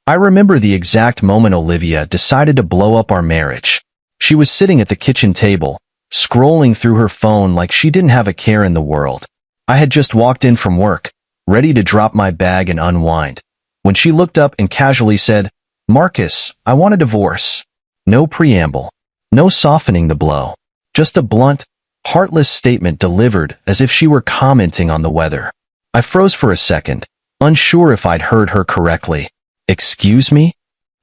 I remember the exact moment Olivia decided to blow up our marriage. She was sitting at the kitchen table, scrolling through her phone like she didn't have a care in the world. I had just walked in from work, ready to drop my bag and unwind, when she looked up and casually said, "Marcus, I want a divorce." No preamble, no softening the blow, just a blunt, heartless statement delivered as if she were commenting on the weather. I froze for a second, unsure if I'd heard her correctly. "Excuse me?"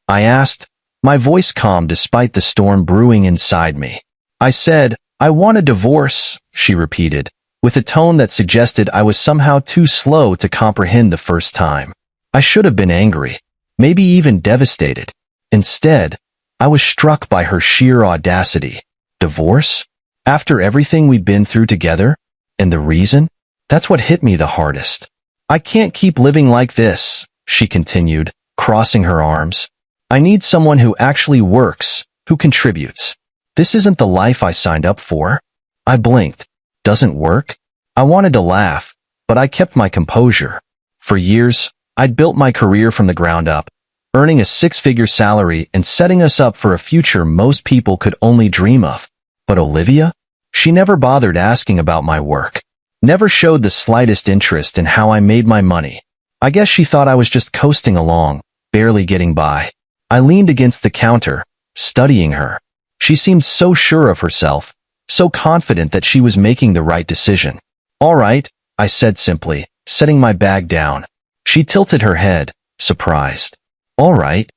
I asked, my voice calm despite the storm brewing inside me. "I said, I want a divorce," she repeated, with a tone that suggested I was somehow too slow to comprehend the first time. I should have been angry, maybe even devastated. Instead, I was struck by her sheer audacity. Divorce? After everything we'd been through together? And the reason? That's what hit me the hardest. "I can't keep living like this," she continued, crossing her arms. "I need someone who actually works, who contributes. This isn't the life I signed up for." I blinked. Doesn't work? I wanted to laugh, but I kept my composure. For years, I'd built my career from the ground up, earning a six-figure salary and setting us up for a future most people could only dream of. But Olivia? She never bothered asking about my work, never showed the slightest interest in how I made my money. I guess she thought I was just coasting along, barely getting by. I leaned against the counter, studying her. She seemed so sure of herself, so confident that she was making the right decision. "All right," I said simply, setting my bag down. She tilted her head, surprised. "All right.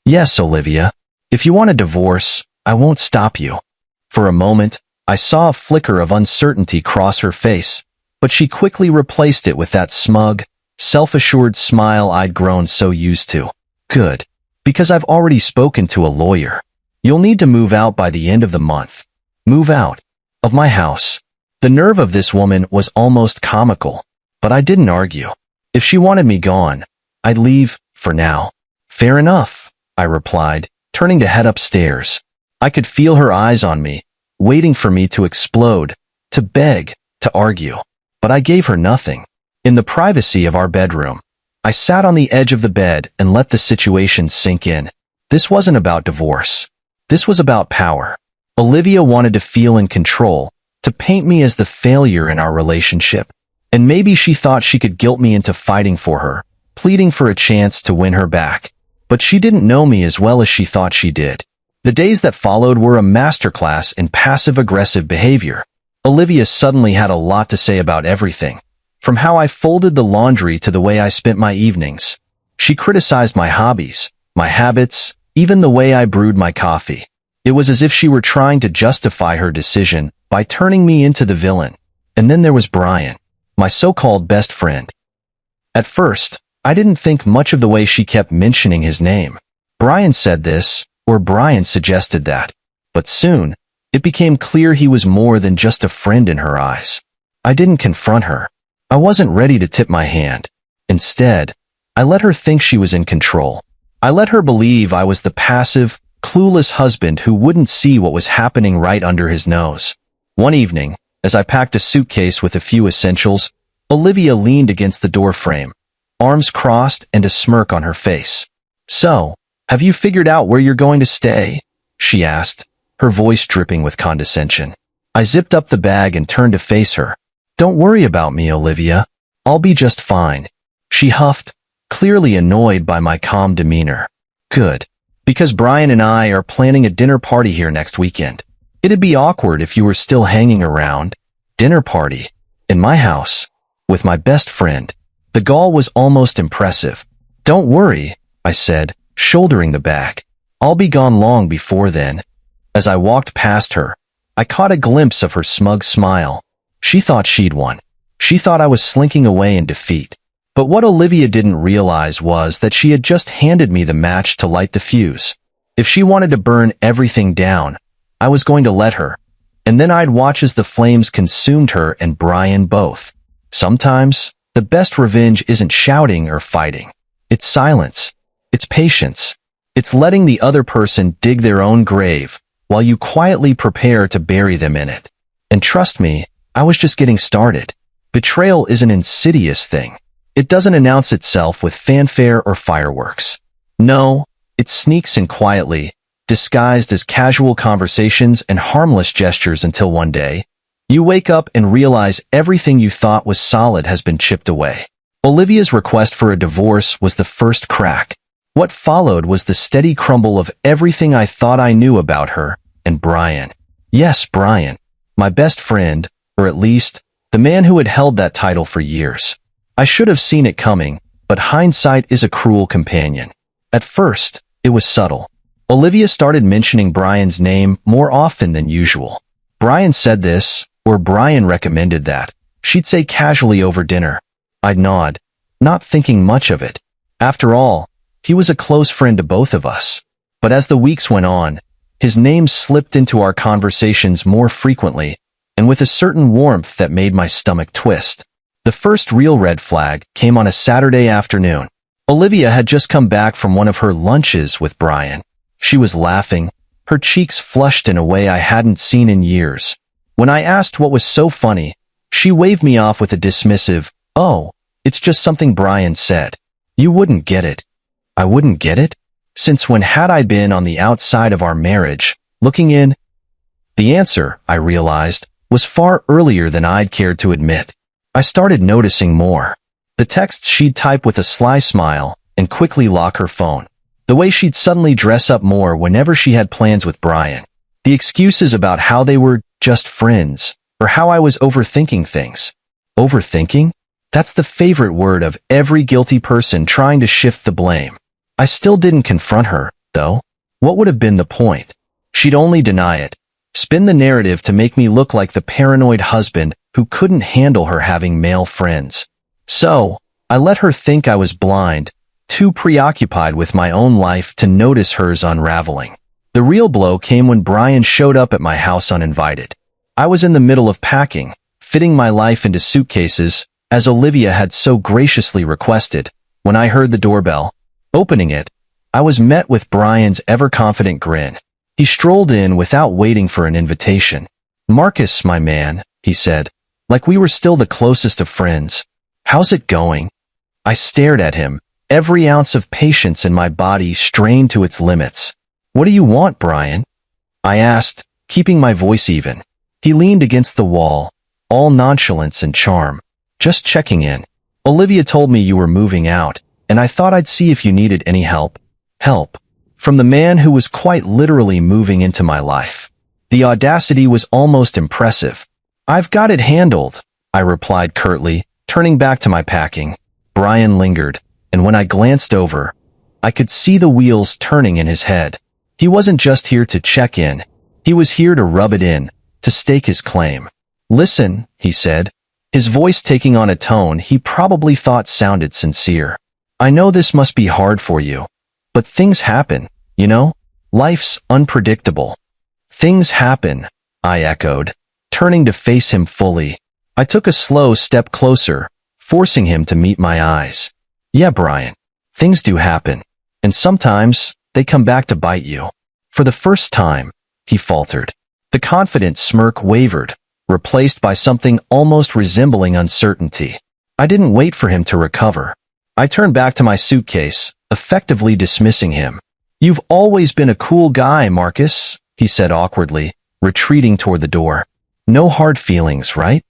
Yes, Olivia. If you want a divorce, I won't stop you." For a moment, I saw a flicker of uncertainty cross her face, but she quickly replaced it with that smug, self-assured smile I'd grown so used to. "Good. Because I've already spoken to a lawyer. You'll need to move out by the end of the month." Move out? Of my house? The nerve of this woman was almost comical, but I didn't argue. If she wanted me gone, I'd leave, for now. "Fair enough," I replied, turning to head upstairs. I could feel her eyes on me, waiting for me to explode, to beg, to argue. But I gave her nothing. In the privacy of our bedroom, I sat on the edge of the bed and let the situation sink in. This wasn't about divorce. This was about power. Olivia wanted to feel in control, to paint me as the failure in our relationship. And maybe she thought she could guilt me into fighting for her, pleading for a chance to win her back. But she didn't know me as well as she thought she did. The days that followed were a masterclass in passive-aggressive behavior. Olivia suddenly had a lot to say about everything, from how I folded the laundry to the way I spent my evenings. She criticized my hobbies, my habits, even the way I brewed my coffee. It was as if she were trying to justify her decision by turning me into the villain. And then there was Brian, my so-called best friend. At first, I didn't think much of the way she kept mentioning his name. Brian said this, or Brian suggested that. But soon, it became clear he was more than just a friend in her eyes. I didn't confront her. I wasn't ready to tip my hand. Instead, I let her think she was in control. I let her believe I was the passive, clueless husband who wouldn't see what was happening right under his nose. One evening, as I packed a suitcase with a few essentials, Olivia leaned against the doorframe, arms crossed and a smirk on her face. "So, have you figured out where you're going to stay?" she asked, her voice dripping with condescension. I zipped up the bag and turned to face her. "Don't worry about me, Olivia. I'll be just fine," she huffed, clearly annoyed by my calm demeanor. "Good. Because Brian and I are planning a dinner party here next weekend. It'd be awkward if you were still hanging around." Dinner party? In my house? With my best friend? The gall was almost impressive. "Don't worry," I said, shouldering the bag. "I'll be gone long before then." As I walked past her, I caught a glimpse of her smug smile. She thought she'd won. She thought I was slinking away in defeat. But what Olivia didn't realize was that she had just handed me the match to light the fuse. If she wanted to burn everything down, I was going to let her. And then I'd watch as the flames consumed her and Brian both. Sometimes, the best revenge isn't shouting or fighting. It's silence. It's patience. It's letting the other person dig their own grave while you quietly prepare to bury them in it. And trust me, I was just getting started. Betrayal is an insidious thing. It doesn't announce itself with fanfare or fireworks. No, it sneaks in quietly, disguised as casual conversations and harmless gestures until one day, you wake up and realize everything you thought was solid has been chipped away. Olivia's request for a divorce was the first crack. What followed was the steady crumble of everything I thought I knew about her and Brian. Yes, Brian. My best friend, or at least, the man who had held that title for years. I should have seen it coming, but hindsight is a cruel companion. At first, it was subtle. Olivia started mentioning Brian's name more often than usual. Brian said this, or Brian recommended that. She'd say casually over dinner. I'd nod, not thinking much of it. After all, he was a close friend to both of us. But as the weeks went on, his name slipped into our conversations more frequently, and with a certain warmth that made my stomach twist. The first real red flag came on a Saturday afternoon. Olivia had just come back from one of her lunches with Brian. She was laughing, her cheeks flushed in a way I hadn't seen in years. When I asked what was so funny, she waved me off with a dismissive, "Oh, it's just something Brian said." You wouldn't get it. I wouldn't get it? Since when had I been on the outside of our marriage, looking in? The answer, I realized, was far earlier than I'd cared to admit. I started noticing more. The texts she'd type with a sly smile and quickly lock her phone. The way she'd suddenly dress up more whenever she had plans with Brian. The excuses about how they were just friends, or how I was overthinking things. Overthinking? That's the favorite word of every guilty person trying to shift the blame. I still didn't confront her, though. What would have been the point? She'd only deny it, spin the narrative to make me look like the paranoid husband who couldn't handle her having male friends. So, I let her think I was blind, too preoccupied with my own life to notice hers unraveling. The real blow came when Brian showed up at my house uninvited. I was in the middle of packing, fitting my life into suitcases, as Olivia had so graciously requested, when I heard the doorbell. Opening it, I was met with Brian's ever-confident grin. He strolled in without waiting for an invitation. "Marcus, my man," he said, like we were still the closest of friends. "How's it going?" I stared at him, every ounce of patience in my body strained to its limits. "What do you want, Brian?" I asked, keeping my voice even. He leaned against the wall, all nonchalance and charm. "Just checking in. Olivia told me you were moving out, and I thought I'd see if you needed any help." Help. From the man who was quite literally moving into my life. The audacity was almost impressive. "I've got it handled," I replied curtly, turning back to my packing. Brian lingered, and when I glanced over, I could see the wheels turning in his head. He wasn't just here to check in. He was here to rub it in, to stake his claim. "Listen," he said, his voice taking on a tone he probably thought sounded sincere. "I know this must be hard for you, but things happen, you know? Life's unpredictable." "Things happen," I echoed, turning to face him fully. I took a slow step closer, forcing him to meet my eyes. "Yeah, Brian, things do happen, and sometimes they come back to bite you." "For the first time," he faltered. The confident smirk wavered, replaced by something almost resembling uncertainty. I didn't wait for him to recover. I turned back to my suitcase, effectively dismissing him. "You've always been a cool guy, Marcus," he said awkwardly, retreating toward the door. "No hard feelings, right?"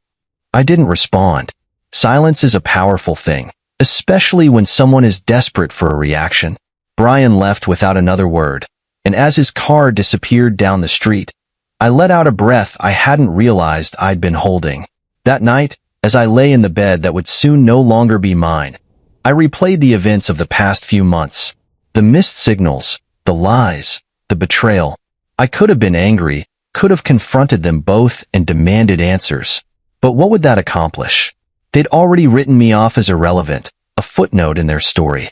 I didn't respond. Silence is a powerful thing, especially when someone is desperate for a reaction. Brian left without another word, and as his car disappeared down the street, I let out a breath I hadn't realized I'd been holding. That night, as I lay in the bed that would soon no longer be mine, I replayed the events of the past few months. The missed signals, the lies, the betrayal. I could have been angry, could have confronted them both and demanded answers. But what would that accomplish? They'd already written me off as irrelevant, a footnote in their story.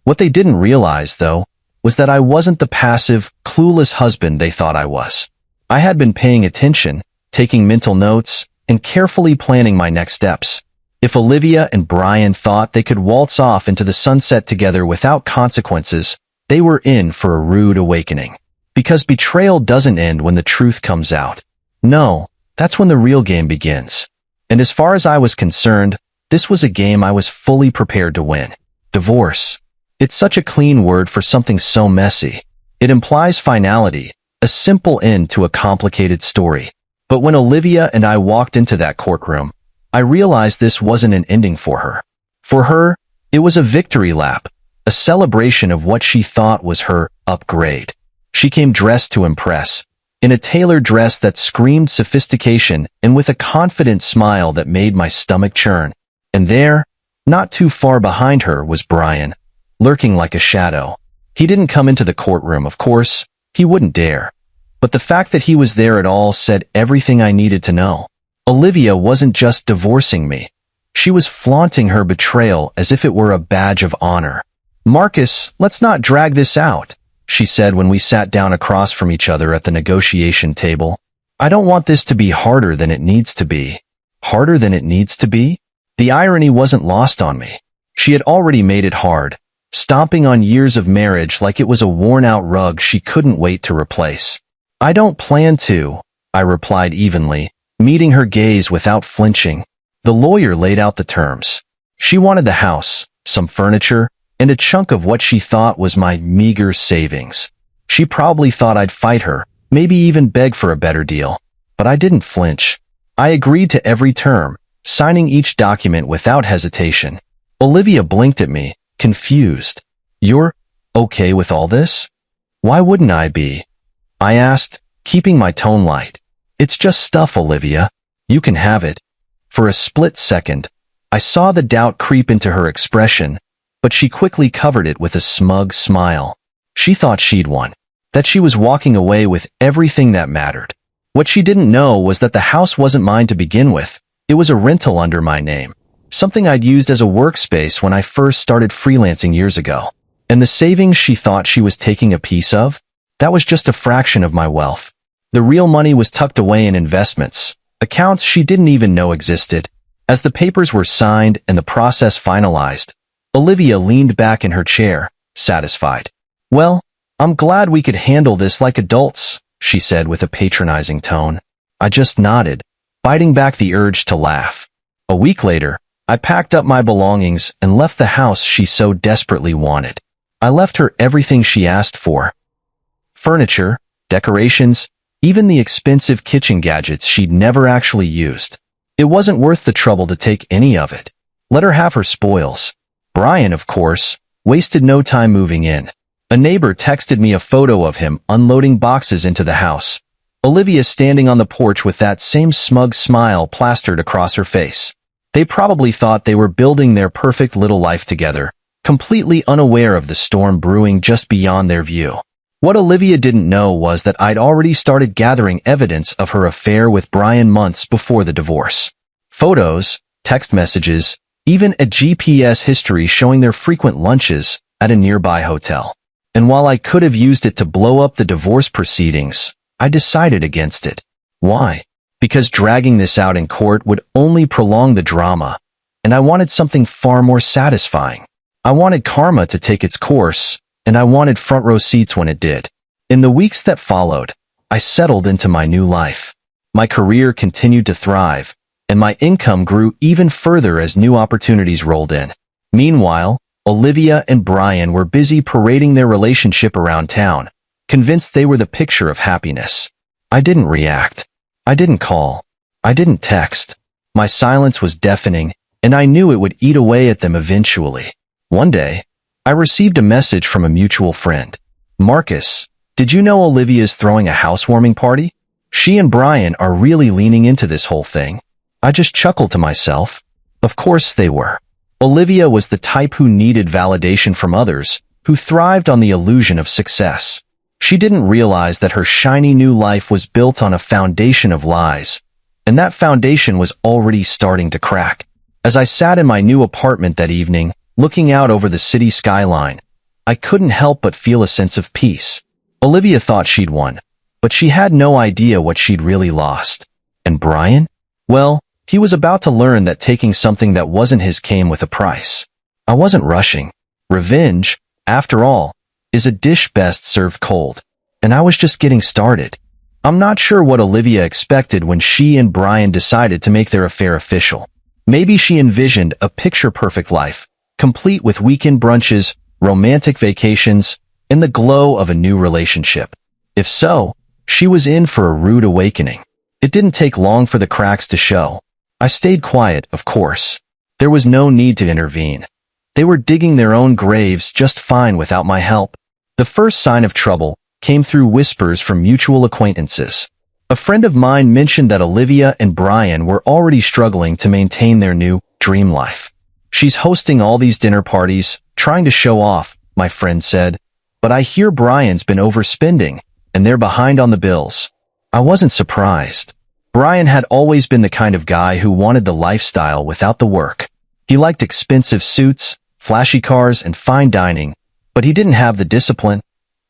What they didn't realize, though, was that I wasn't the passive, clueless husband they thought I was. I had been paying attention, taking mental notes, and carefully planning my next steps. If Olivia and Brian thought they could waltz off into the sunset together without consequences, they were in for a rude awakening. Because betrayal doesn't end when the truth comes out. No, that's when the real game begins. And as far as I was concerned, this was a game I was fully prepared to win. Divorce. It's such a clean word for something so messy. It implies finality, a simple end to a complicated story. But when Olivia and I walked into that courtroom, I realized this wasn't an ending for her. For her, it was a victory lap, a celebration of what she thought was her upgrade. She came dressed to impress, in a tailored dress that screamed sophistication and with a confident smile that made my stomach churn. And there, not too far behind her, was Brian, lurking like a shadow. He didn't come into the courtroom, of course. He wouldn't dare. But the fact that he was there at all said everything I needed to know. Olivia wasn't just divorcing me. She was flaunting her betrayal as if it were a badge of honor. "Marcus, let's not drag this out," she said when we sat down across from each other at the negotiation table. "I don't want this to be harder than it needs to be." Harder than it needs to be? The irony wasn't lost on me. She had already made it hard, stomping on years of marriage like it was a worn-out rug she couldn't wait to replace. "I don't plan to," I replied evenly, meeting her gaze without flinching. The lawyer laid out the terms. She wanted the house, some furniture, and a chunk of what she thought was my meager savings. She probably thought I'd fight her, maybe even beg for a better deal. But I didn't flinch. I agreed to every term, signing each document without hesitation. Olivia blinked at me, confused. "You're okay with all this?" "Why wouldn't I be?" I asked, keeping my tone light. "It's just stuff, Olivia. You can have it." For a split second, I saw the doubt creep into her expression, but she quickly covered it with a smug smile. She thought she'd won, that she was walking away with everything that mattered. What she didn't know was that the house wasn't mine to begin with. It was a rental under my name, something I'd used as a workspace when I first started freelancing years ago. And the savings she thought she was taking a piece of? That was just a fraction of my wealth. The real money was tucked away in investments, accounts she didn't even know existed. As the papers were signed and the process finalized, Olivia leaned back in her chair, satisfied. "Well, I'm glad we could handle this like adults," she said with a patronizing tone. I just nodded, biting back the urge to laugh. A week later, I packed up my belongings and left the house she so desperately wanted. I left her everything she asked for. Furniture, decorations, even the expensive kitchen gadgets she'd never actually used. It wasn't worth the trouble to take any of it. Let her have her spoils. Brian, of course, wasted no time moving in. A neighbor texted me a photo of him unloading boxes into the house. Olivia standing on the porch with that same smug smile plastered across her face. They probably thought they were building their perfect little life together, completely unaware of the storm brewing just beyond their view. What Olivia didn't know was that I'd already started gathering evidence of her affair with Brian months before the divorce. Photos, text messages, even a GPS history showing their frequent lunches at a nearby hotel. And while I could have used it to blow up the divorce proceedings, I decided against it. Why? Because dragging this out in court would only prolong the drama, and I wanted something far more satisfying. I wanted karma to take its course, and I wanted front row seats when it did. In the weeks that followed, I settled into my new life. My career continued to thrive, and my income grew even further as new opportunities rolled in. Meanwhile, Olivia and Brian were busy parading their relationship around town, convinced they were the picture of happiness. I didn't react. I didn't call. I didn't text. My silence was deafening, and I knew it would eat away at them eventually. One day, I received a message from a mutual friend. "Marcus, did you know Olivia's throwing a housewarming party? She and Brian are really leaning into this whole thing." I just chuckled to myself. Of course they were. Olivia was the type who needed validation from others, who thrived on the illusion of success. She didn't realize that her shiny new life was built on a foundation of lies, and that foundation was already starting to crack. As I sat in my new apartment that evening, looking out over the city skyline, I couldn't help but feel a sense of peace. Olivia thought she'd won, but she had no idea what she'd really lost. And Brian? Well, he was about to learn that taking something that wasn't his came with a price. I wasn't rushing. Revenge, after all, is a dish best served cold, and I was just getting started. I'm not sure what Olivia expected when she and Brian decided to make their affair official. Maybe she envisioned a picture-perfect life, complete with weekend brunches, romantic vacations, and the glow of a new relationship. If so, she was in for a rude awakening. It didn't take long for the cracks to show. I stayed quiet, of course. There was no need to intervene. They were digging their own graves just fine without my help. The first sign of trouble came through whispers from mutual acquaintances. A friend of mine mentioned that Olivia and Brian were already struggling to maintain their new dream life. She's hosting all these dinner parties, trying to show off, my friend said. But I hear Brian's been overspending, and they're behind on the bills. I wasn't surprised. Brian had always been the kind of guy who wanted the lifestyle without the work. He liked expensive suits, flashy cars, and fine dining, but he didn't have the discipline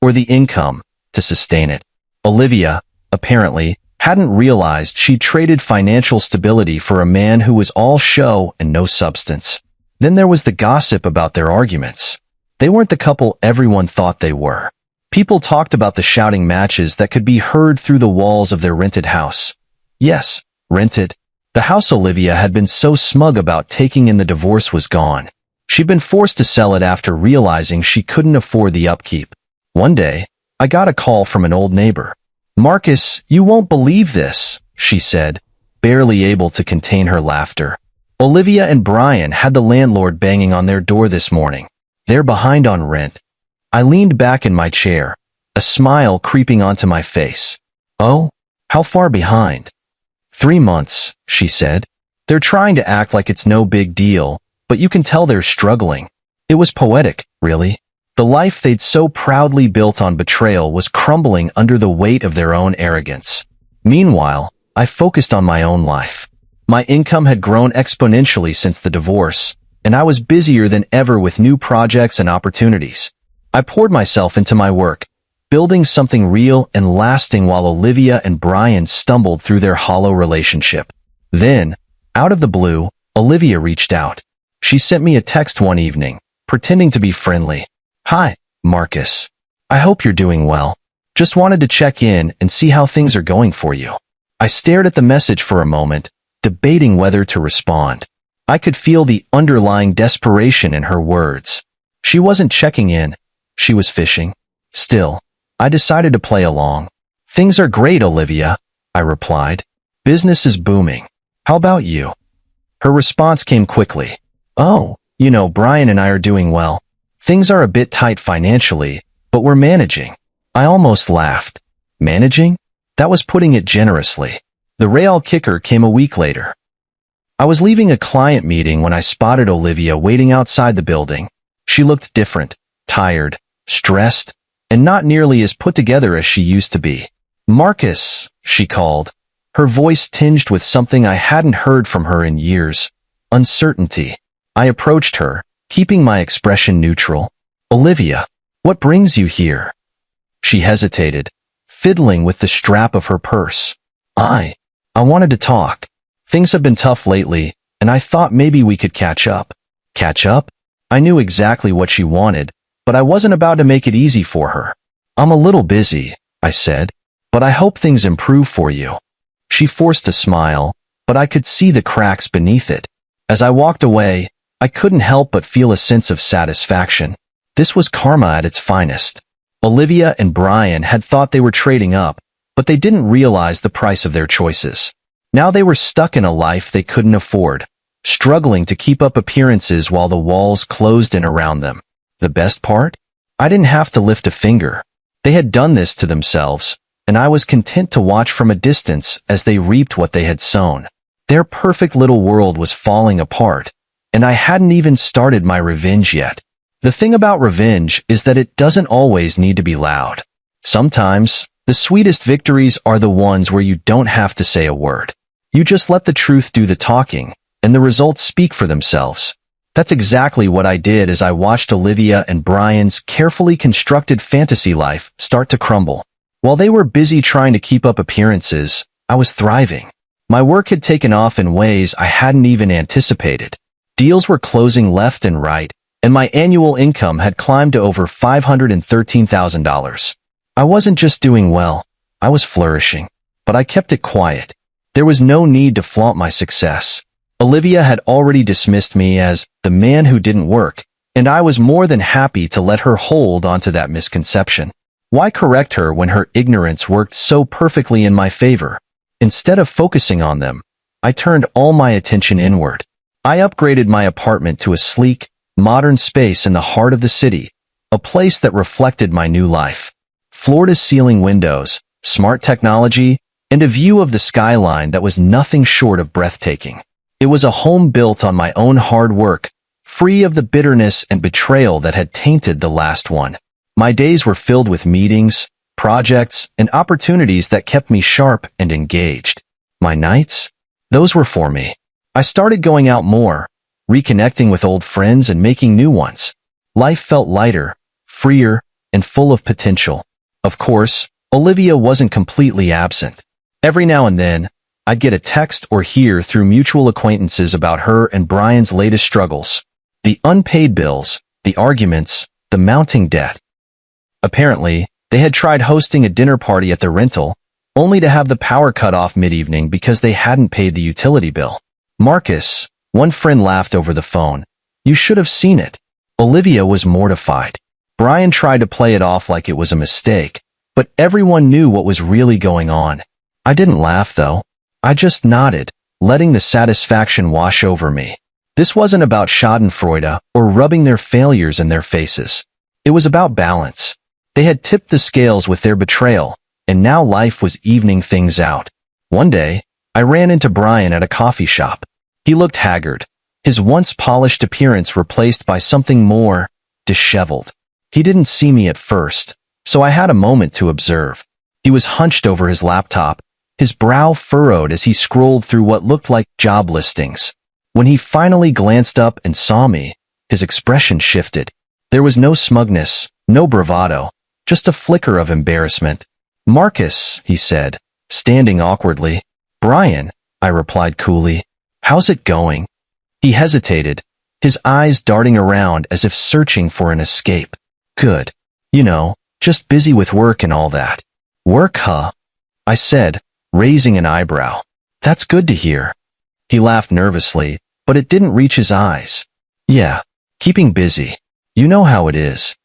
or the income to sustain it. Olivia, apparently, hadn't realized she traded financial stability for a man who was all show and no substance. Then there was the gossip about their arguments. They weren't the couple everyone thought they were. People talked about the shouting matches that could be heard through the walls of their rented house. Yes, rented. The house Olivia had been so smug about taking in the divorce was gone. She'd been forced to sell it after realizing she couldn't afford the upkeep. One day, I got a call from an old neighbor. "Marcus, you won't believe this," she said, barely able to contain her laughter. "Olivia and Brian had the landlord banging on their door this morning. They're behind on rent." I leaned back in my chair, a smile creeping onto my face. "Oh, how far behind?" 3 months, she said. "They're trying to act like it's no big deal, but you can tell they're struggling." It was poetic, really. The life they'd so proudly built on betrayal was crumbling under the weight of their own arrogance. Meanwhile, I focused on my own life. My income had grown exponentially since the divorce, and I was busier than ever with new projects and opportunities. I poured myself into my work, building something real and lasting while Olivia and Brian stumbled through their hollow relationship. Then, out of the blue, Olivia reached out. She sent me a text one evening, pretending to be friendly. "Hi, Marcus. I hope you're doing well. Just wanted to check in and see how things are going for you." I stared at the message for a moment, debating whether to respond. I could feel the underlying desperation in her words. She wasn't checking in. She was fishing. Still, I decided to play along. "Things are great, Olivia," I replied. "Business is booming. How about you?" Her response came quickly. "Oh, Brian and I are doing well. Things are a bit tight financially, but we're managing." I almost laughed. Managing? That was putting it generously. The real kicker came a week later. I was leaving a client meeting when I spotted Olivia waiting outside the building. She looked different, tired, stressed, and not nearly as put together as she used to be. "Marcus," she called, her voice tinged with something I hadn't heard from her in years, uncertainty. I approached her, keeping my expression neutral. "Olivia, what brings you here?" She hesitated, fiddling with the strap of her purse. I wanted to talk. Things have been tough lately, and I thought maybe we could catch up." Catch up? I knew exactly what she wanted, but I wasn't about to make it easy for her. "I'm a little busy," I said, "but I hope things improve for you." She forced a smile, but I could see the cracks beneath it. As I walked away, I couldn't help but feel a sense of satisfaction. This was karma at its finest. Olivia and Brian had thought they were trading up, but they didn't realize the price of their choices. Now they were stuck in a life they couldn't afford, struggling to keep up appearances while the walls closed in around them. The best part? I didn't have to lift a finger. They had done this to themselves, and I was content to watch from a distance as they reaped what they had sown. Their perfect little world was falling apart, and I hadn't even started my revenge yet. The thing about revenge is that it doesn't always need to be loud. Sometimes, the sweetest victories are the ones where you don't have to say a word. You just let the truth do the talking, and the results speak for themselves. That's exactly what I did as I watched Olivia and Brian's carefully constructed fantasy life start to crumble. While they were busy trying to keep up appearances, I was thriving. My work had taken off in ways I hadn't even anticipated. Deals were closing left and right, and my annual income had climbed to over $513,000. I wasn't just doing well, I was flourishing. But I kept it quiet. There was no need to flaunt my success. Olivia had already dismissed me as the man who didn't work, and I was more than happy to let her hold onto that misconception. Why correct her when her ignorance worked so perfectly in my favor? Instead of focusing on them, I turned all my attention inward. I upgraded my apartment to a sleek, modern space in the heart of the city, a place that reflected my new life. Floor-to-ceiling windows, smart technology, and a view of the skyline that was nothing short of breathtaking. It was a home built on my own hard work, free of the bitterness and betrayal that had tainted the last one. My days were filled with meetings, projects, and opportunities that kept me sharp and engaged. My nights? Those were for me. I started going out more, reconnecting with old friends and making new ones. Life felt lighter, freer, and full of potential. Of course, Olivia wasn't completely absent. Every now and then, I'd get a text or hear through mutual acquaintances about her and Brian's latest struggles. The unpaid bills, the arguments, the mounting debt. Apparently, they had tried hosting a dinner party at the rental, only to have the power cut off mid-evening because they hadn't paid the utility bill. Marcus, one friend laughed over the phone. You should have seen it. Olivia was mortified. Brian tried to play it off like it was a mistake, but everyone knew what was really going on. I didn't laugh, though. I just nodded, letting the satisfaction wash over me. This wasn't about schadenfreude or rubbing their failures in their faces. It was about balance. They had tipped the scales with their betrayal, and now life was evening things out. One day, I ran into Brian at a coffee shop. He looked haggard, his once polished appearance replaced by something more disheveled. He didn't see me at first, so I had a moment to observe. He was hunched over his laptop, his brow furrowed as he scrolled through what looked like job listings. When he finally glanced up and saw me, his expression shifted. There was no smugness, no bravado, just a flicker of embarrassment. Marcus, he said, standing awkwardly. Brian, I replied coolly. How's it going? He hesitated, his eyes darting around as if searching for an escape. Good. You know, just busy with work and all that. Work, huh? I said, raising an eyebrow. That's good to hear. He laughed nervously, but it didn't reach his eyes. Yeah, keeping busy. You know how it is.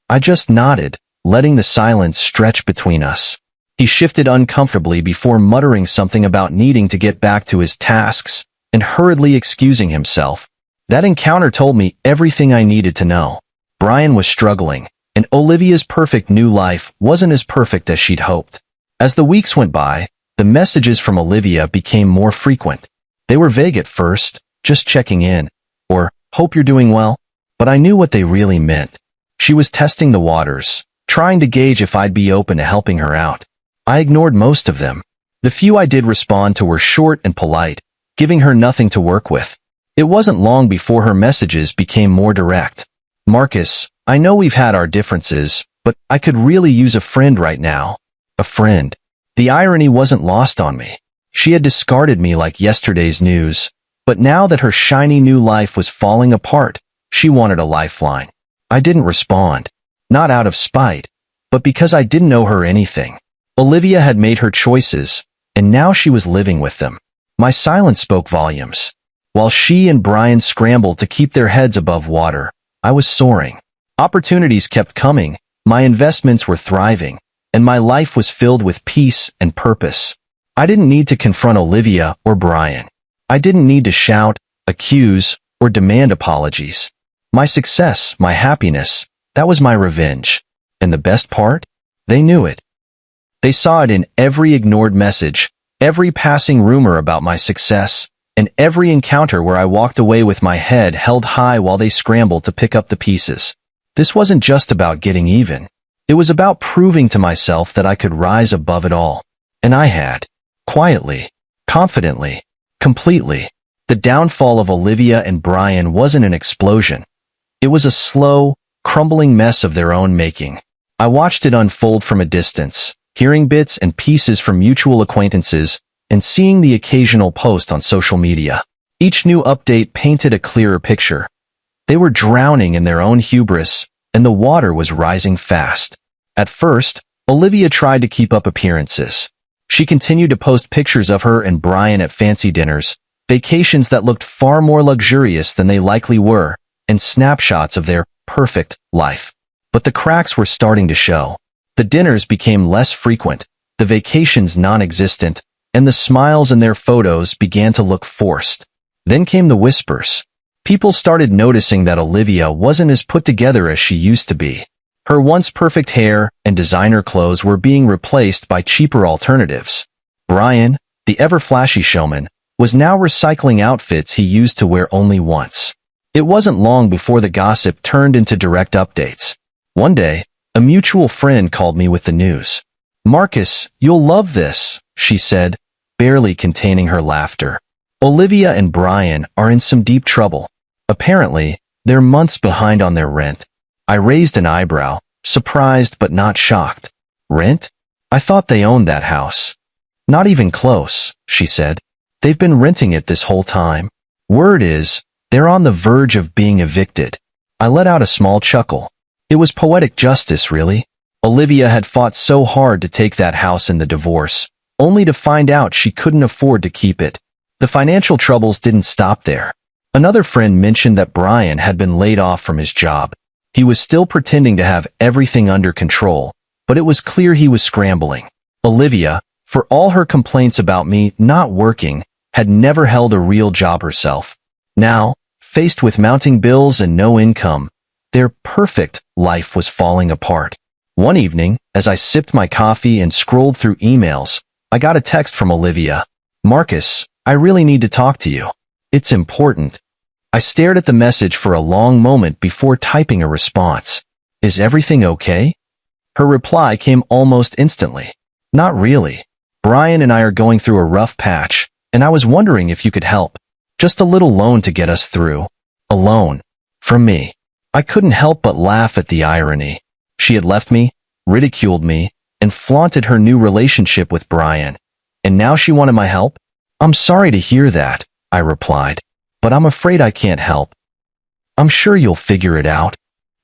I just nodded, letting the silence stretch between us. He shifted uncomfortably before muttering something about needing to get back to his tasks and hurriedly excusing himself. That encounter told me everything I needed to know. Brian was struggling, and Olivia's perfect new life wasn't as perfect as she'd hoped. As the weeks went by, the messages from Olivia became more frequent. They were vague at first, just checking in, or, hope you're doing well, but I knew what they really meant. She was testing the waters, trying to gauge if I'd be open to helping her out. I ignored most of them. The few I did respond to were short and polite, giving her nothing to work with. It wasn't long before her messages became more direct. Marcus, I know we've had our differences, but I could really use a friend right now. A friend. The irony wasn't lost on me. She had discarded me like yesterday's news, but now that her shiny new life was falling apart, she wanted a lifeline. I didn't respond. Not out of spite, but because I didn't owe her anything. Olivia had made her choices, and now she was living with them. My silence spoke volumes. While she and Brian scrambled to keep their heads above water, I was soaring. Opportunities kept coming, my investments were thriving, and my life was filled with peace and purpose. I didn't need to confront Olivia or Brian. I didn't need to shout, accuse, or demand apologies. My success, my happiness, that was my revenge. And the best part? They knew it. They saw it in every ignored message, every passing rumor about my success, and every encounter where I walked away with my head held high while they scrambled to pick up the pieces. This wasn't just about getting even. It was about proving to myself that I could rise above it all. And I had. Quietly. Confidently. Completely. The downfall of Olivia and Brian wasn't an explosion. It was a slow, crumbling mess of their own making. I watched it unfold from a distance, hearing bits and pieces from mutual acquaintances, and seeing the occasional post on social media. Each new update painted a clearer picture. They were drowning in their own hubris, and the water was rising fast. At first, Olivia tried to keep up appearances. She continued to post pictures of her and Brian at fancy dinners, vacations that looked far more luxurious than they likely were, and snapshots of their perfect life. But the cracks were starting to show. The dinners became less frequent, the vacations non-existent, and the smiles in their photos began to look forced. Then came the whispers. People started noticing that Olivia wasn't as put together as she used to be. Her once perfect hair and designer clothes were being replaced by cheaper alternatives. Brian, the ever-flashy showman, was now recycling outfits he used to wear only once. It wasn't long before the gossip turned into direct updates. One day, a mutual friend called me with the news. "Marcus, you'll love this," she said, barely containing her laughter. "Olivia and Brian are in some deep trouble. Apparently, they're months behind on their rent." I raised an eyebrow, surprised but not shocked. "Rent? I thought they owned that house." "Not even close," she said. "They've been renting it this whole time. Word is, they're on the verge of being evicted." I let out a small chuckle. It was poetic justice, really. Olivia had fought so hard to take that house in the divorce, only to find out she couldn't afford to keep it. The financial troubles didn't stop there. Another friend mentioned that Brian had been laid off from his job. He was still pretending to have everything under control, but it was clear he was scrambling. Olivia, for all her complaints about me not working, had never held a real job herself. Now, faced with mounting bills and no income, their perfect life was falling apart. One evening, as I sipped my coffee and scrolled through emails, I got a text from Olivia. "Marcus, I really need to talk to you. It's important." I stared at the message for a long moment before typing a response. "Is everything okay?" Her reply came almost instantly. "Not really. Brian and I are going through a rough patch, and I was wondering if you could help. Just a little loan to get us through." A loan. From me. I couldn't help but laugh at the irony. She had left me, ridiculed me, and flaunted her new relationship with Brian. And now she wanted my help? "I'm sorry to hear that," I replied, "but I'm afraid I can't help." "I'm sure you'll figure it out."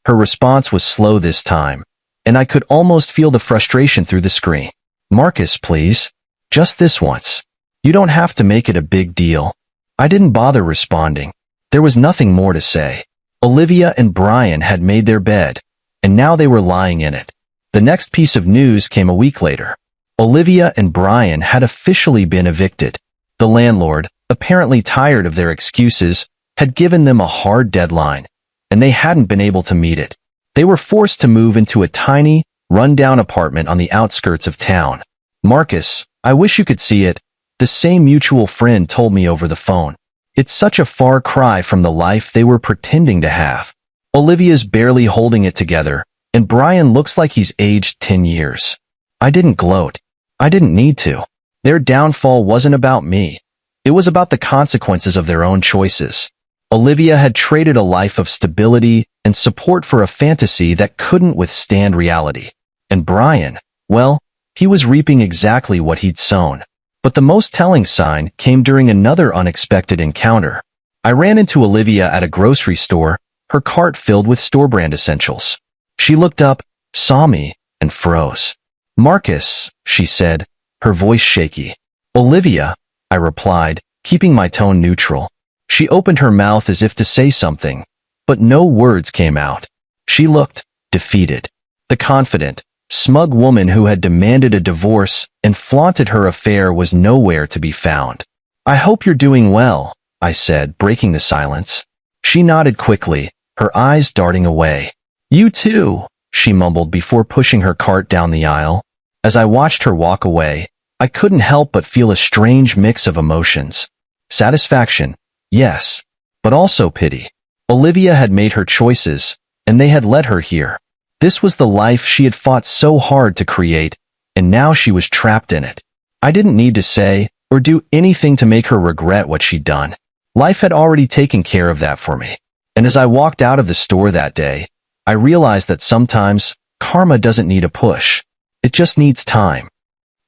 Her response was slow this time, and I could almost feel the frustration through the screen. "Marcus, please. Just this once. You don't have to make it a big deal." I didn't bother responding. There was nothing more to say. Olivia and Brian had made their bed, and now they were lying in it. The next piece of news came a week later. Olivia and Brian had officially been evicted. The landlord, apparently tired of their excuses, had given them a hard deadline, and they hadn't been able to meet it. They were forced to move into a tiny, run-down apartment on the outskirts of town. "Marcus, I wish you could see it," the same mutual friend told me over the phone. "It's such a far cry from the life they were pretending to have. Olivia's barely holding it together, and Brian looks like he's aged 10 years. I didn't gloat. I didn't need to. Their downfall wasn't about me. It was about the consequences of their own choices. Olivia had traded a life of stability and support for a fantasy that couldn't withstand reality. And Brian, well, he was reaping exactly what he'd sown. But the most telling sign came during another unexpected encounter. I ran into Olivia at a grocery store, her cart filled with store-brand essentials. She looked up, saw me, and froze. "Marcus," she said, her voice shaky. "Olivia," I replied, keeping my tone neutral. She opened her mouth as if to say something, but no words came out. She looked defeated. The confident, smug woman who had demanded a divorce and flaunted her affair was nowhere to be found. "I hope you're doing well," I said, breaking the silence. She nodded quickly, her eyes darting away. "You too," she mumbled before pushing her cart down the aisle. As I watched her walk away, I couldn't help but feel a strange mix of emotions. Satisfaction, yes, but also pity. Olivia had made her choices, and they had led her here. This was the life she had fought so hard to create, and now she was trapped in it. I didn't need to say or do anything to make her regret what she'd done. Life had already taken care of that for me. And as I walked out of the store that day, I realized that sometimes karma doesn't need a push. It just needs time.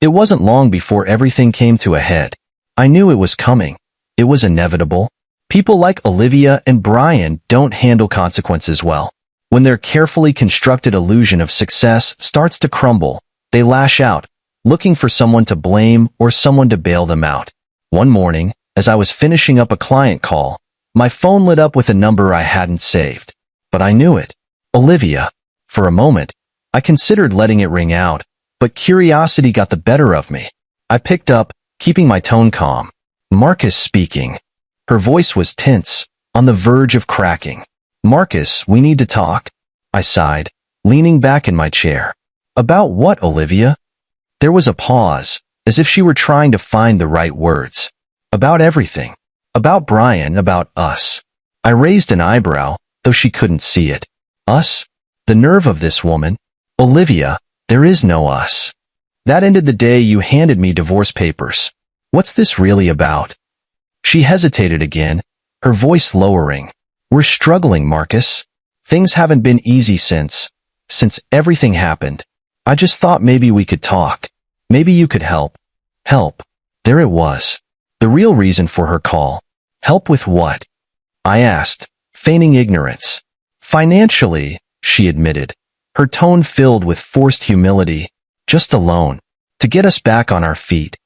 It wasn't long before everything came to a head. I knew it was coming. It was inevitable. People like Olivia and Brian don't handle consequences well. When their carefully constructed illusion of success starts to crumble, they lash out, looking for someone to blame or someone to bail them out. One morning, as I was finishing up a client call, My phone lit up with a number I hadn't saved. But I knew it. Olivia. For a moment, I considered letting it ring out, but curiosity got the better of me. I picked up, keeping my tone calm. Marcus speaking. Her voice was tense, on the verge of cracking. Marcus, we need to talk. I sighed, leaning back in my chair. About what, Olivia? There was a pause, as if she were trying to find the right words. About everything. About Brian, about us. I raised an eyebrow, though she couldn't see it. Us? The nerve of this woman. Olivia, there is no us. That ended the day you handed me divorce papers. What's this really about? She hesitated again, her voice lowering. We're struggling, Marcus. Things haven't been easy since everything happened. I just thought maybe we could talk. Maybe you could help. Help. There it was. The real reason for her call. Help with what? I asked, feigning ignorance. Financially, she admitted, her tone filled with forced humility. Just a loan. To get us back on our feet.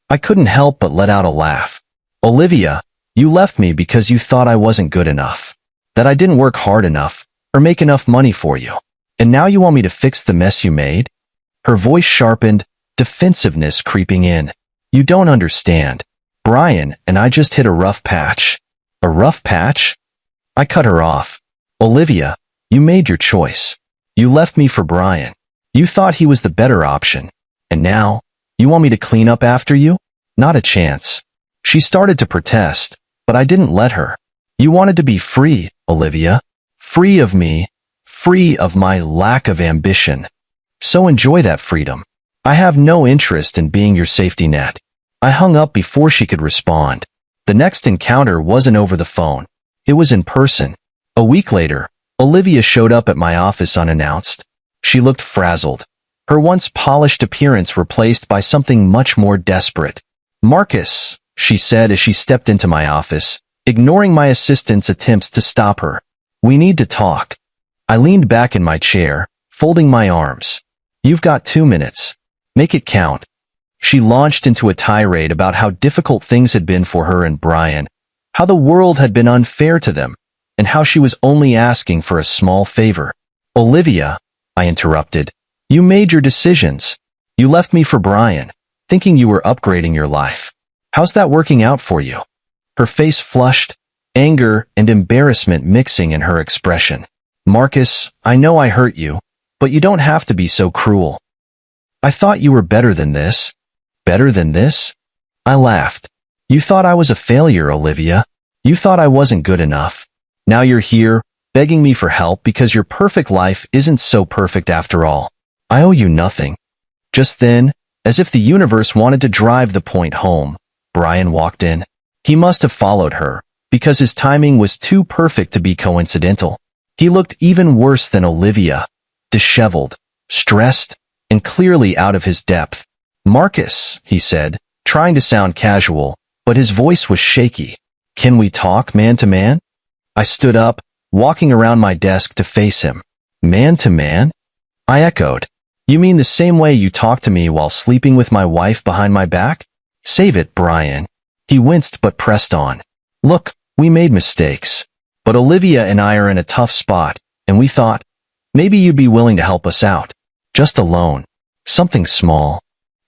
I couldn't help but let out a laugh. Olivia, you left me because you thought I wasn't good enough. That I didn't work hard enough, or make enough money for you. And now you want me to fix the mess you made? Her voice sharpened, defensiveness creeping in. You don't understand. Brian and I just hit a rough patch. A rough patch? I cut her off. Olivia, you made your choice. You left me for Brian. You thought he was the better option. And now, you want me to clean up after you? Not a chance. She started to protest, but I didn't let her. You wanted to be free, Olivia. Free of me. Free of my lack of ambition. So enjoy that freedom. I have no interest in being your safety net. I hung up before she could respond. The next encounter wasn't over the phone. It was in person. A week later, Olivia showed up at my office unannounced. She looked frazzled. Her once polished appearance replaced by something much more desperate. Marcus, she said as she stepped into my office, ignoring my assistant's attempts to stop her. We need to talk. I leaned back in my chair, folding my arms. You've got 2 minutes. Make it count. She launched into a tirade about how difficult things had been for her and Brian, how the world had been unfair to them, and how she was only asking for a small favor. Olivia, I interrupted, you made your decisions. You left me for Brian, thinking you were upgrading your life. How's that working out for you? Her face flushed, anger and embarrassment mixing in her expression. Marcus, I know I hurt you, but you don't have to be so cruel. I thought you were better than this. Better than this? I laughed. You thought I was a failure, Olivia. You thought I wasn't good enough. Now you're here, begging me for help because your perfect life isn't so perfect after all. I owe you nothing. Just then, as if the universe wanted to drive the point home, Brian walked in. He must have followed her, because his timing was too perfect to be coincidental. He looked even worse than Olivia, disheveled, stressed, and clearly out of his depth. Marcus, he said, trying to sound casual, but his voice was shaky. Can we talk man to man? I stood up, walking around my desk to face him. Man to man? I echoed. You mean the same way you talked to me while sleeping with my wife behind my back? Save it, Brian. He winced but pressed on. Look, we made mistakes. But Olivia and I are in a tough spot, and we thought, maybe you'd be willing to help us out. Just a loan. Something small.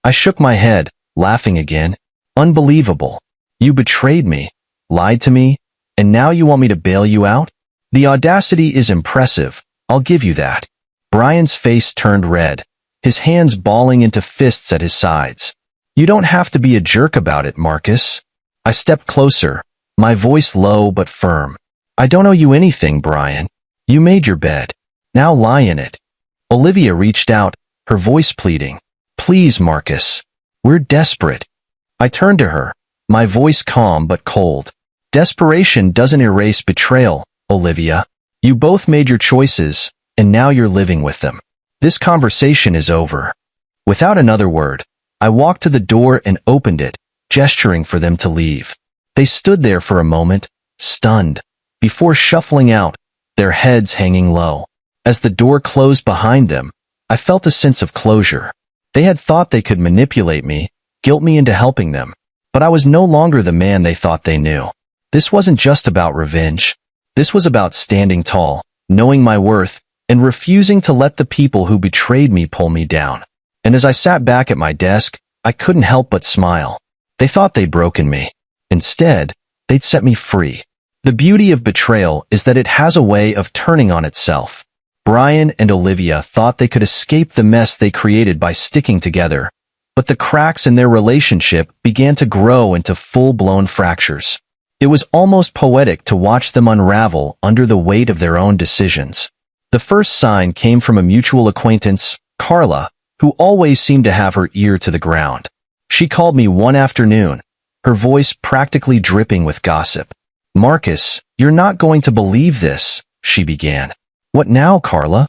I shook my head, laughing again. Unbelievable. You betrayed me, lied to me, and now you want me to bail you out? The audacity is impressive, I'll give you that. Brian's face turned red, his hands balling into fists at his sides. You don't have to be a jerk about it, Marcus. I stepped closer, my voice low but firm. I don't owe you anything, Brian. You made your bed. Now lie in it. Olivia reached out, her voice pleading. Please, Marcus. We're desperate. I turned to her, my voice calm but cold. Desperation doesn't erase betrayal, Olivia. You both made your choices, and now you're living with them. This conversation is over. Without another word, I walked to the door and opened it, gesturing for them to leave. They stood there for a moment, stunned, before shuffling out, their heads hanging low. As the door closed behind them, I felt a sense of closure. They had thought they could manipulate me, guilt me into helping them, but I was no longer the man they thought they knew. This wasn't just about revenge. This was about standing tall, knowing my worth, and refusing to let the people who betrayed me pull me down. And as I sat back at my desk, I couldn't help but smile. They thought they'd broken me. Instead, they'd set me free. The beauty of betrayal is that it has a way of turning on itself. Brian and Olivia thought they could escape the mess they created by sticking together, but the cracks in their relationship began to grow into full-blown fractures. It was almost poetic to watch them unravel under the weight of their own decisions. The first sign came from a mutual acquaintance, Carla, who always seemed to have her ear to the ground. She called me one afternoon, her voice practically dripping with gossip. "Marcus, you're not going to believe this," she began. "What now, Carla?"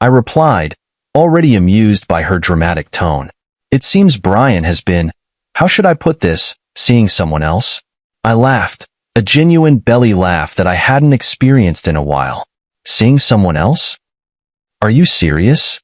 I replied, already amused by her dramatic tone. "It seems Brian has been, how should I put this, seeing someone else?" I laughed, a genuine belly laugh that I hadn't experienced in a while. "Seeing someone else? Are you serious?"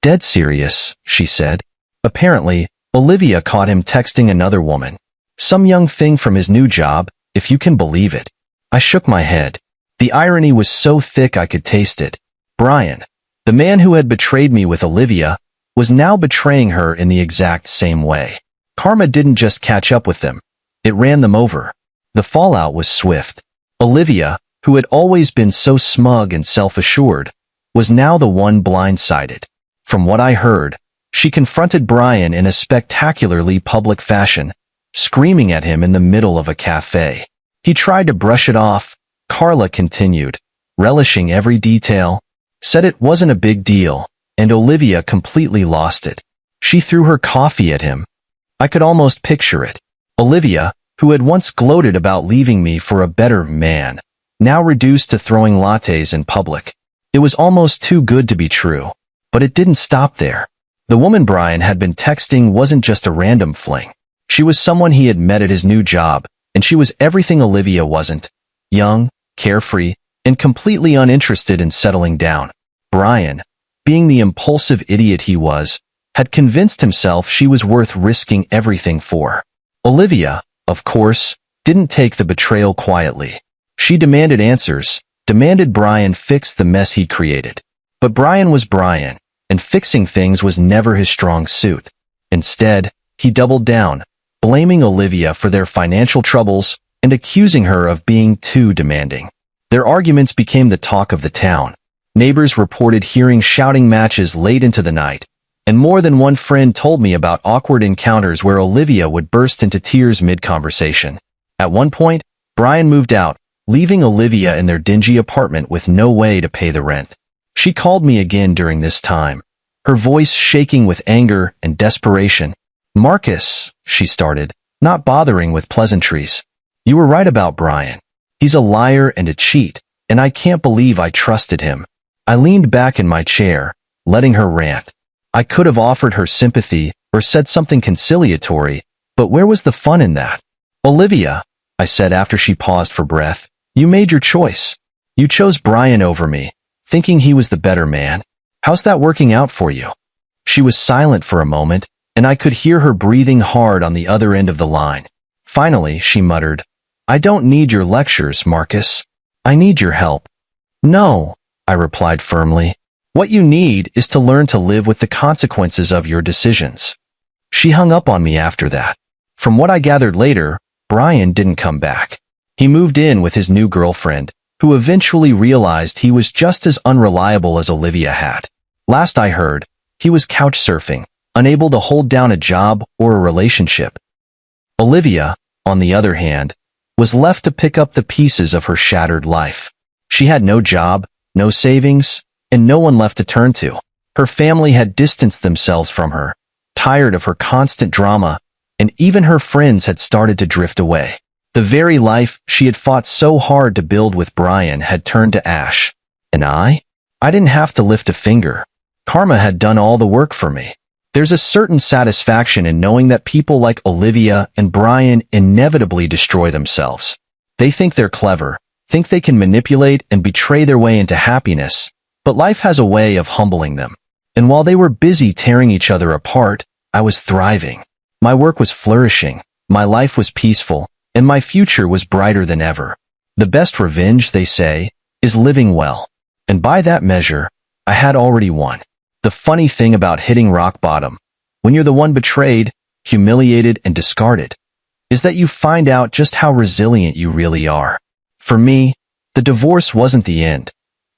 "Dead serious," she said. Apparently, Olivia caught him texting another woman. Some young thing from his new job, if you can believe it. I shook my head. The irony was so thick I could taste it. Brian, the man who had betrayed me with Olivia, was now betraying her in the exact same way. Karma didn't just catch up with them. It ran them over. The fallout was swift. Olivia, who had always been so smug and self-assured, was now the one blindsided. From what I heard, she confronted Brian in a spectacularly public fashion, screaming at him in the middle of a cafe. He tried to brush it off. Carla continued, relishing every detail, said it wasn't a big deal, and Olivia completely lost it. She threw her coffee at him. I could almost picture it. Olivia, who had once gloated about leaving me for a better man, now reduced to throwing lattes in public. It was almost too good to be true. But it didn't stop there. The woman Brian had been texting wasn't just a random fling. She was someone he had met at his new job, and she was everything Olivia wasn't. Young, carefree, and completely uninterested in settling down. Brian, being the impulsive idiot he was, had convinced himself she was worth risking everything for. Olivia, of course, didn't take the betrayal quietly. She demanded answers, demanded Brian fix the mess he created. But Brian was Brian, and fixing things was never his strong suit. Instead, he doubled down, blaming Olivia for their financial troubles and accusing her of being too demanding. Their arguments became the talk of the town. Neighbors reported hearing shouting matches late into the night, and more than one friend told me about awkward encounters where Olivia would burst into tears mid-conversation. At one point, Brian moved out, leaving Olivia in their dingy apartment with no way to pay the rent. She called me again during this time, her voice shaking with anger and desperation. "Marcus," she started, not bothering with pleasantries. "You were right about Brian. He's a liar and a cheat, and I can't believe I trusted him." I leaned back in my chair, letting her rant. I could have offered her sympathy or said something conciliatory, but where was the fun in that? "Olivia," I said after she paused for breath, "you made your choice. You chose Brian over me, thinking he was the better man. How's that working out for you?" She was silent for a moment, and I could hear her breathing hard on the other end of the line. Finally, she muttered, "I don't need your lectures, Marcus. I need your help." "No," I replied firmly. "What you need is to learn to live with the consequences of your decisions." She hung up on me after that. From what I gathered later, Brian didn't come back. He moved in with his new girlfriend, who eventually realized he was just as unreliable as Olivia had. Last I heard, he was couch surfing, unable to hold down a job or a relationship. Olivia, on the other hand, was left to pick up the pieces of her shattered life. She had no job, no savings, and no one left to turn to. Her family had distanced themselves from her, tired of her constant drama, and even her friends had started to drift away. The very life she had fought so hard to build with Brian had turned to ash. And I didn't have to lift a finger. Karma had done all the work for me. There's a certain satisfaction in knowing that people like Olivia and Brian inevitably destroy themselves. They think they're clever, think they can manipulate and betray their way into happiness, but life has a way of humbling them. And while they were busy tearing each other apart, I was thriving. My work was flourishing, my life was peaceful, and my future was brighter than ever. The best revenge, they say, is living well. And by that measure, I had already won. The funny thing about hitting rock bottom, when you're the one betrayed, humiliated, and discarded, is that you find out just how resilient you really are. For me, the divorce wasn't the end.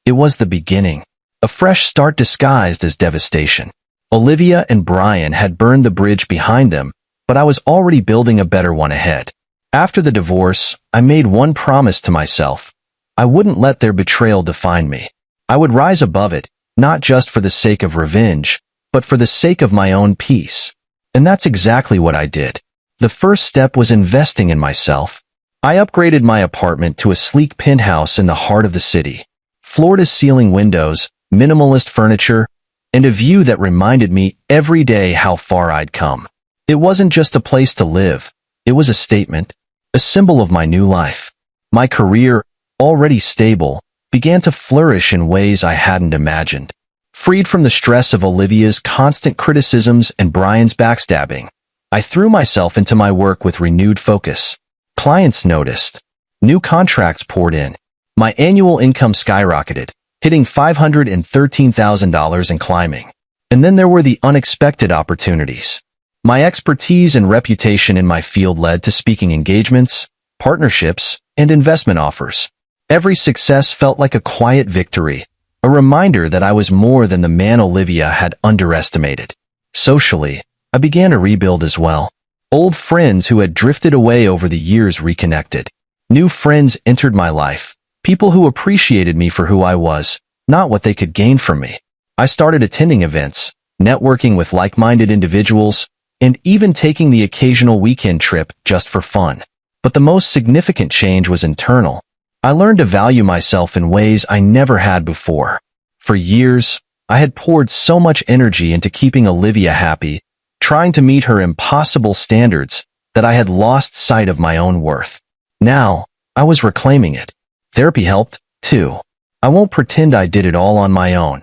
It was the beginning. A fresh start disguised as devastation. Olivia and Brian had burned the bridge behind them, but I was already building a better one ahead. After the divorce, I made one promise to myself. I wouldn't let their betrayal define me. I would rise above it, not just for the sake of revenge, but for the sake of my own peace. And that's exactly what I did. The first step was investing in myself. I upgraded my apartment to a sleek penthouse in the heart of the city. Floor-to-ceiling windows, minimalist furniture, and a view that reminded me every day how far I'd come. It wasn't just a place to live. It was a statement, a symbol of my new life. My career, already stable, began to flourish in ways I hadn't imagined. Freed from the stress of Olivia's constant criticisms and Brian's backstabbing, I threw myself into my work with renewed focus. Clients noticed. New contracts poured in. My annual income skyrocketed, hitting $513,000 and climbing. And then there were the unexpected opportunities. My expertise and reputation in my field led to speaking engagements, partnerships, and investment offers. Every success felt like a quiet victory, a reminder that I was more than the man Olivia had underestimated. Socially, I began to rebuild as well. Old friends who had drifted away over the years reconnected. New friends entered my life, people who appreciated me for who I was, not what they could gain from me. I started attending events, networking with like-minded individuals, and even taking the occasional weekend trip just for fun. But the most significant change was internal. I learned to value myself in ways I never had before. For years, I had poured so much energy into keeping Olivia happy, trying to meet her impossible standards, that I had lost sight of my own worth. Now, I was reclaiming it. Therapy helped, too. I won't pretend I did it all on my own.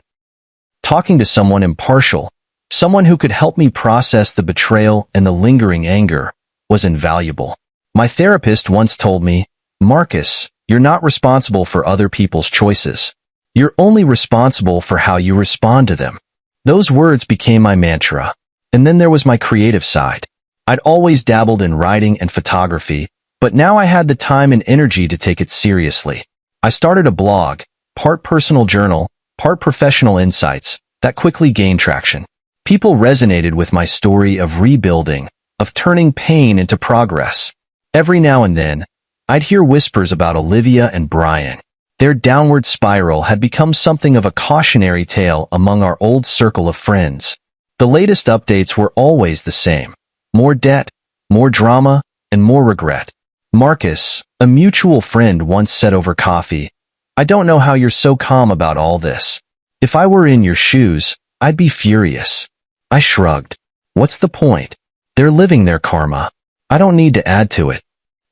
Talking to someone impartial, someone who could help me process the betrayal and the lingering anger, was invaluable. My therapist once told me, "Marcus, you're not responsible for other people's choices. You're only responsible for how you respond to them." Those words became my mantra. And then there was my creative side. I'd always dabbled in writing and photography, but now I had the time and energy to take it seriously. I started a blog, part personal journal, part professional insights, that quickly gained traction. People resonated with my story of rebuilding, of turning pain into progress. Every now and then, I'd hear whispers about Olivia and Brian. Their downward spiral had become something of a cautionary tale among our old circle of friends. The latest updates were always the same. More debt, more drama, and more regret. Marcus, a mutual friend, once said over coffee, "I don't know how you're so calm about all this. If I were in your shoes, I'd be furious." I shrugged. What's the point? They're living their karma. I don't need to add to it.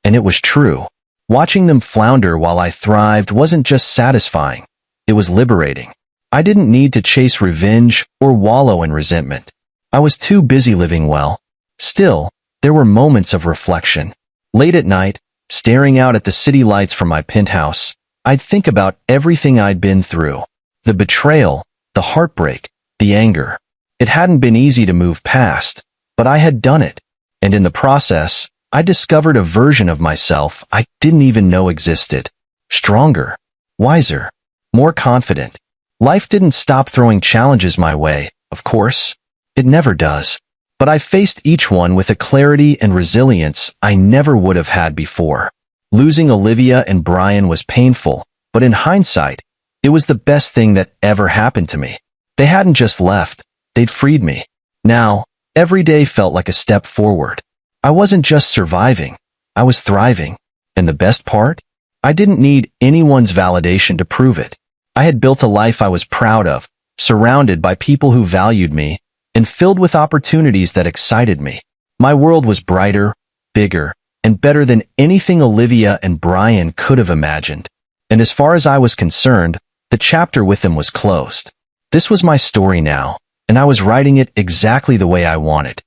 And it was true. Watching them flounder while I thrived wasn't just satisfying. It was liberating. I didn't need to chase revenge or wallow in resentment. I was too busy living well. Still, there were moments of reflection. Late at night, staring out at the city lights from my penthouse, I'd think about everything I'd been through. The betrayal, the heartbreak, the anger. It hadn't been easy to move past, but I had done it. And in the process, I discovered a version of myself I didn't even know existed. Stronger, wiser, more confident. Life didn't stop throwing challenges my way, of course. It never does. But I faced each one with a clarity and resilience I never would have had before. Losing Olivia and Brian was painful, but in hindsight, it was the best thing that ever happened to me. They hadn't just left, they'd freed me. Now, every day felt like a step forward. I wasn't just surviving, I was thriving. And the best part? I didn't need anyone's validation to prove it. I had built a life I was proud of, surrounded by people who valued me, and filled with opportunities that excited me. My world was brighter, bigger, and better than anything Olivia and Brian could have imagined. And as far as I was concerned, the chapter with them was closed. This was my story now, and I was writing it exactly the way I wanted.